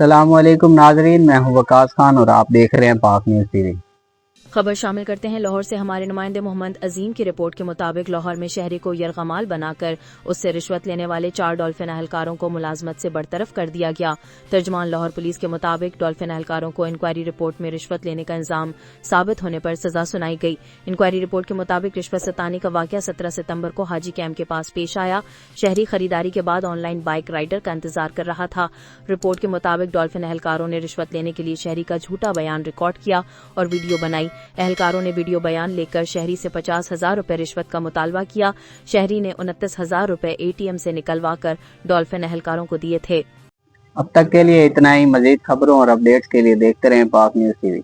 السلام علیکم ناظرین، میں ہوں وقاص خان اور آپ دیکھ رہے ہیں پاک نیوز ٹی وی۔ خبر شامل کرتے ہیں لاہور سے۔ ہمارے نمائندے محمد عظیم کی رپورٹ کے مطابق لاہور میں شہری کو یرغمال بنا کر اس سے رشوت لینے والے 4 ڈولفن اہلکاروں کو ملازمت سے برطرف کر دیا گیا۔ ترجمان لاہور پولیس کے مطابق ڈولفن اہلکاروں کو انکوائری رپورٹ میں رشوت لینے کا الزام ثابت ہونے پر سزا سنائی گئی۔ انکوائری رپورٹ کے مطابق رشوت ستانی کا واقعہ 17 ستمبر کو حاجی کیمپ کے پاس پیش آیا۔ شہری خریداری کے بعد آن لائن بائیک رائڈر کا انتظار کر رہا تھا۔ رپورٹ کے مطابق ڈولفن اہلکاروں نے رشوت لینے کے لیے شہری کا جھوٹا بیان ریکارڈ کیا اور ویڈیو بنائی۔ اہلکاروں نے ویڈیو بیان لے کر شہری سے 50,000 روپے رشوت کا مطالبہ کیا۔ شہری نے 29,000 روپے اے ٹی ایم سے نکلوا کر ڈولفن اہلکاروں کو دیے تھے۔ اب تک کے لیے اتنا ہی۔ مزید خبروں اور اپڈیٹس کے لیے دیکھتے رہیں پاک نیوز ٹی وی۔